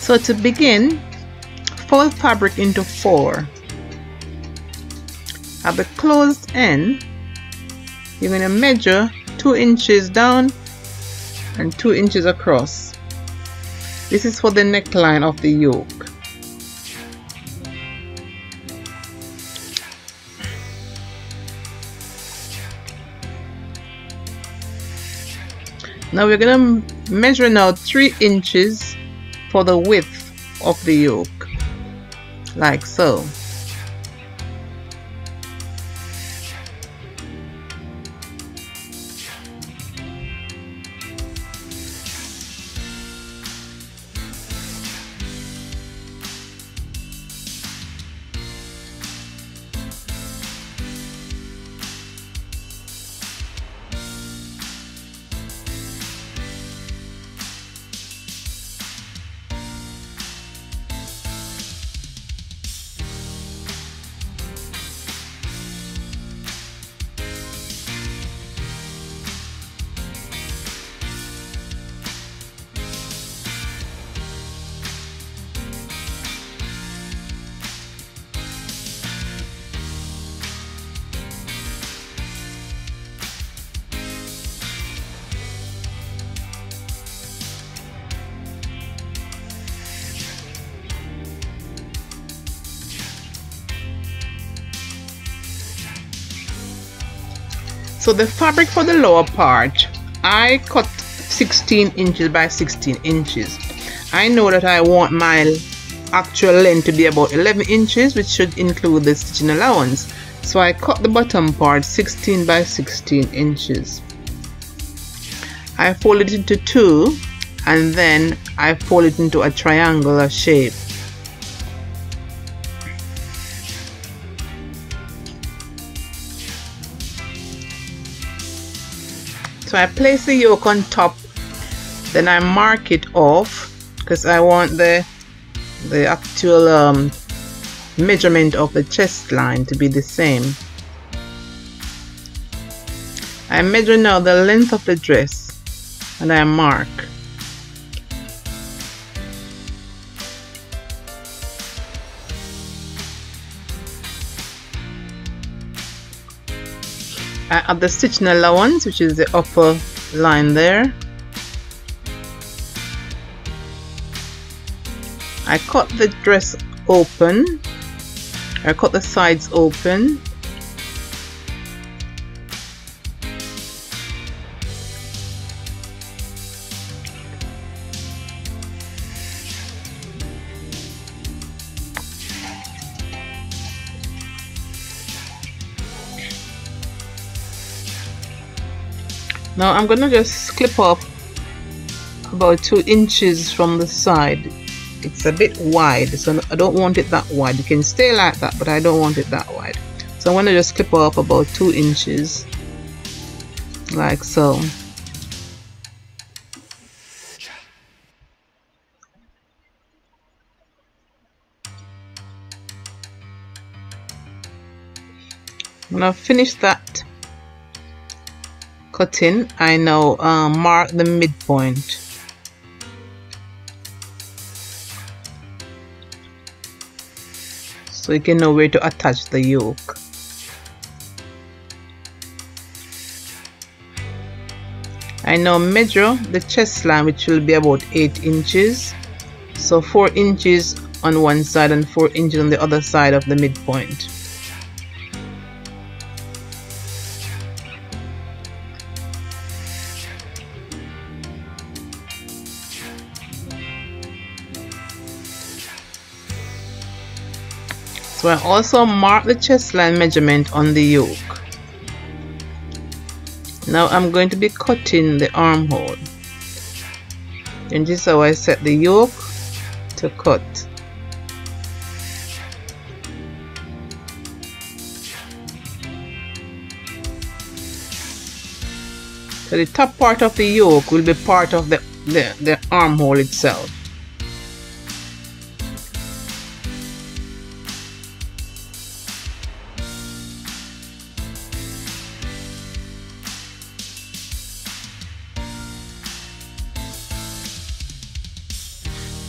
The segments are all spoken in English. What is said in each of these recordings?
So to begin, fold fabric into 4. At the closed end, you're going to measure 2 inches down and 2 inches across. This is for the neckline of the yoke. Now we're going to measure now 3 inches for the width of the yoke, like so. So the fabric for the lower part, I cut 16 inches by 16 inches. I know that I want my actual length to be about 11 inches, which should include the stitching allowance. So I cut the bottom part 16 by 16 inches. I fold it into 2 and then I fold it into a triangular shape. So I place the yoke on top, then I mark it off because I want the actual measurement of the chest line to be the same. I measure now the length of the dress and I mark. I add the stitching allowance, which is the upper line there. I cut the dress open. I cut the sides open. Now I'm gonna just clip off about 2 inches from the side. It's a bit wide, so I don't want it that wide. You can stay like that, but I don't want it that wide. So I'm gonna just clip off about 2 inches, like so. When I've finished that cutting, I now mark the midpoint. So you can know where to attach the yoke. I now measure the chest line, which will be about 8 inches. So 4 inches on one side and 4 inches on the other side of the midpoint. So I also mark the chest line measurement on the yoke. Now I'm going to be cutting the armhole. And this is how I set the yoke to cut. So the top part of the yoke will be part of the armhole itself.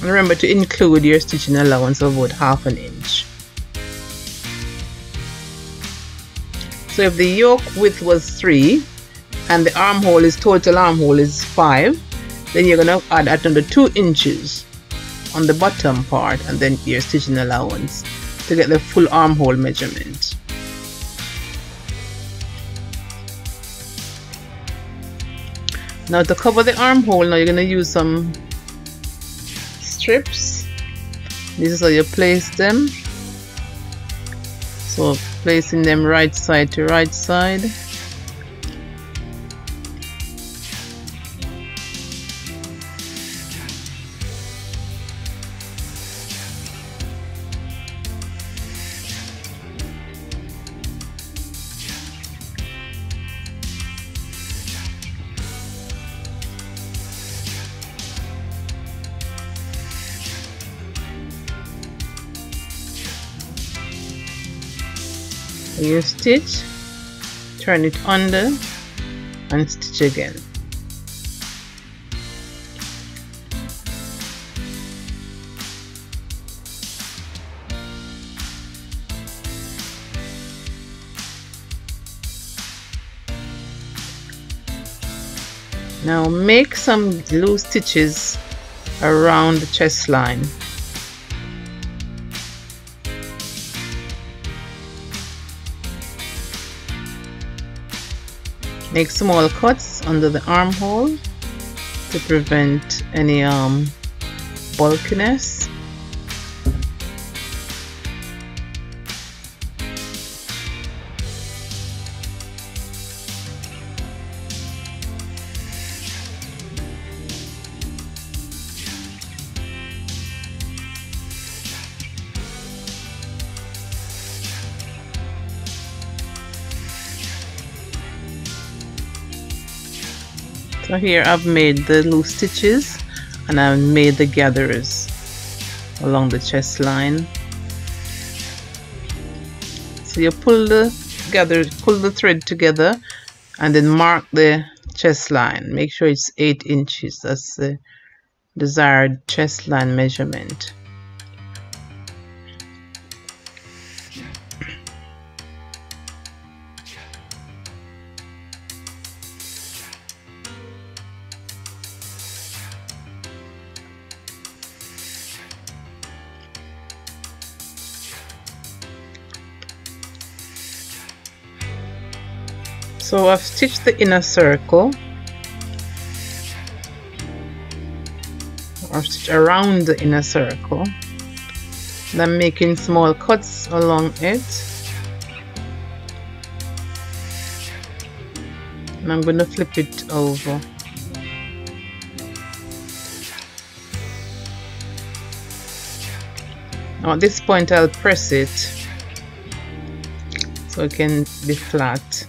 And remember to include your stitching allowance of about 1/2 inch. So if the yoke width was 3 and the armhole is total armhole is 5, then you're going to add another 2 inches on the bottom part and then your stitching allowance to get the full armhole measurement. Now to cover the armhole, now you're going to use some strips. This is how you place them. So placing them right side to right side. You stitch, turn it under and stitch again. Now make some loose stitches around the chest line. Make small cuts under the armhole to prevent any bulkiness. So here I've made the loose stitches and I've made the gatherers along the chest line. So you pull the thread together and then mark the chest line. Make sure it's 8 inches. That's the desired chest line measurement. So I've stitched the inner circle. I've stitched around the inner circle. And I'm making small cuts along it. And I'm going to flip it over. Now at this point I'll press it so it can be flat.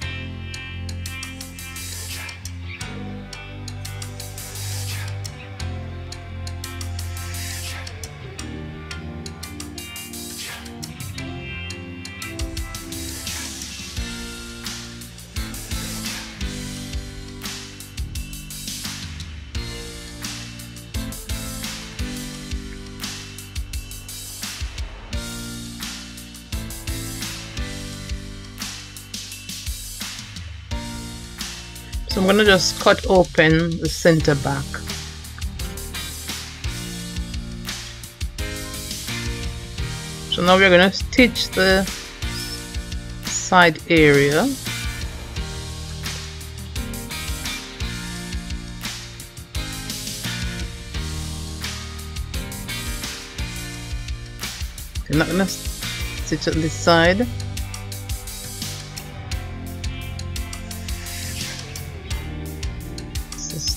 So I'm going to just cut open the center back. So now we're going to stitch the side area. I'm not going to stitch on this side.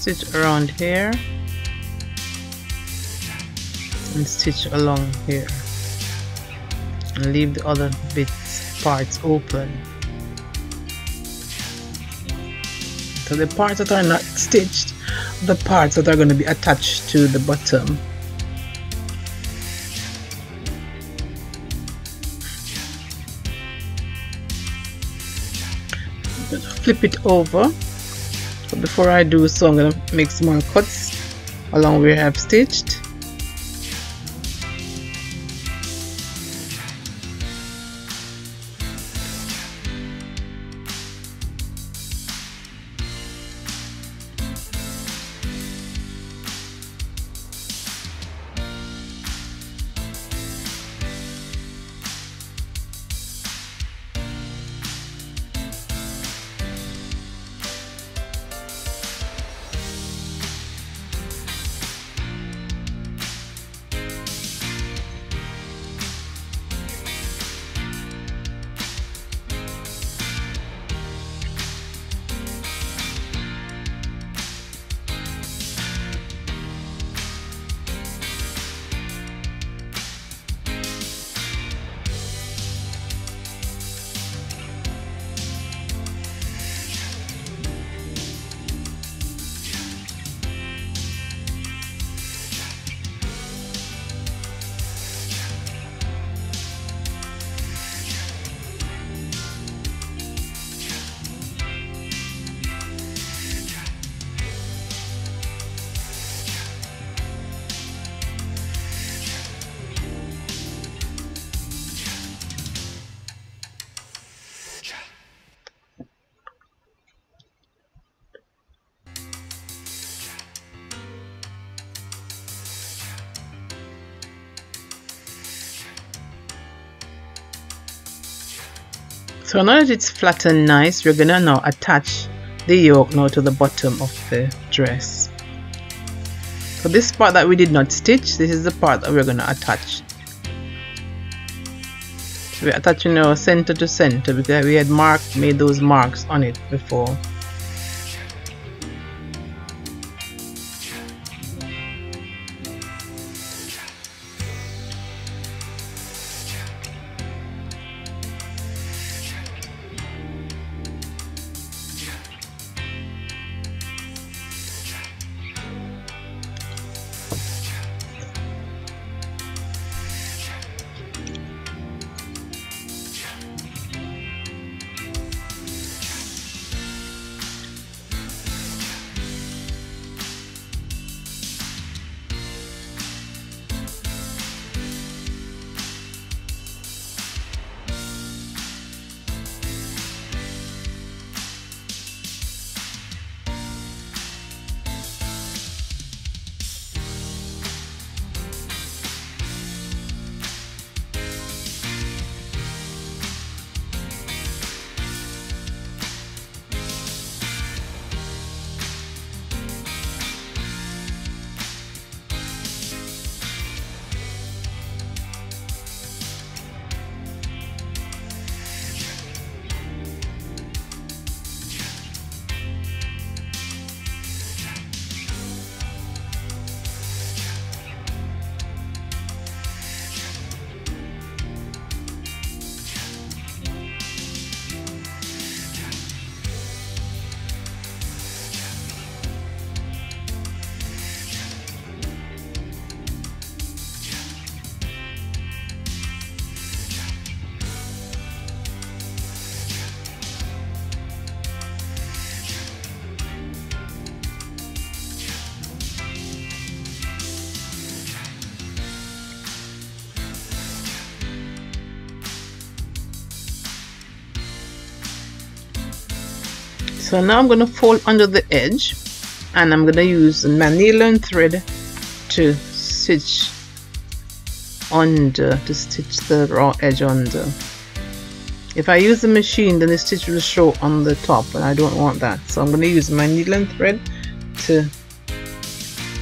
Stitch around here and stitch along here and leave the other parts open. So the parts that are not stitched, the parts that are going to be attached to the bottom. I'm going to flip it over. Before I do so, I'm going to make small cuts along where I've stitched. So now that it's flat and nice, we're gonna now attach the yoke now to the bottom of the dress. So this part that we did not stitch, this is the part that we're gonna attach. So we're attaching our center to center because we had made those marks on it before. So now I'm going to fold under the edge, and I'm going to use my needle and thread to stitch under, to stitch the raw edge under. If I use the machine, then the stitch will show on the top, and I don't want that. So I'm going to use my needle and thread to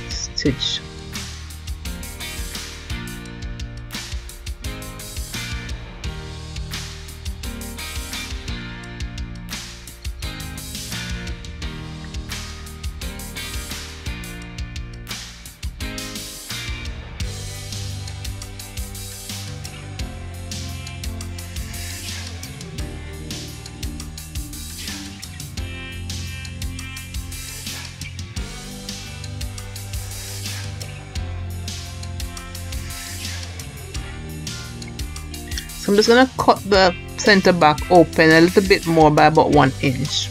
stitch. So I'm just going to cut the center back open a little bit more by about 1 inch.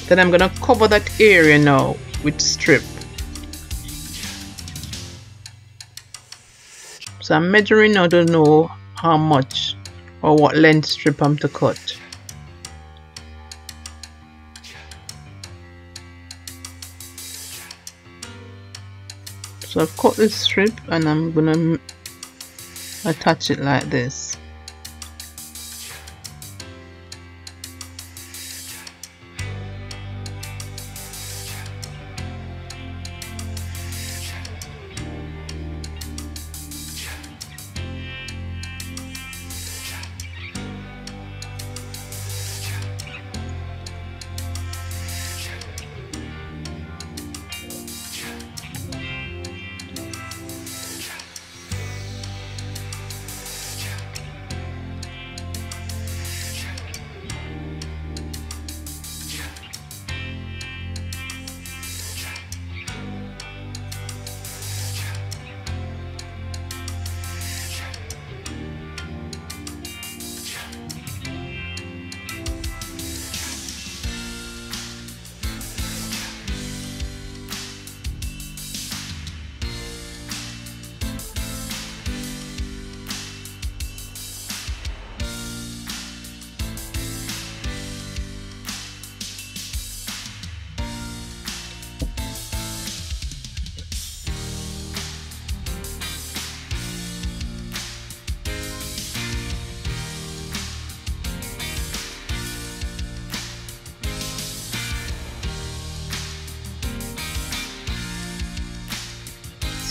Then I'm going to cover that area now with strip. So I'm measuring now to know how much or what length strip I'm to cut. So I've cut this strip and I'm going to attach it like this.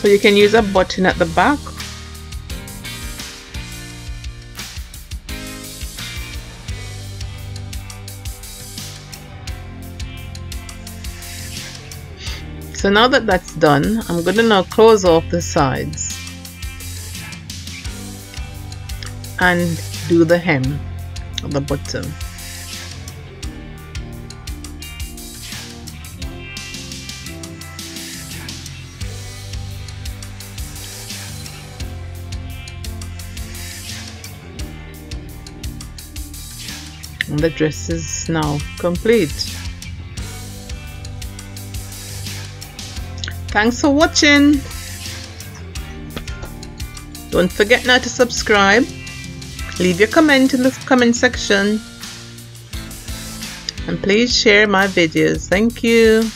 So you can use a button at the back, so now that that's done, I'm going to now close off the sides and do the hem at the bottom. And the dress is now complete. Thanks for watching. Don't forget now to subscribe. Leave your comment in the comment section. And please share my videos. Thank you.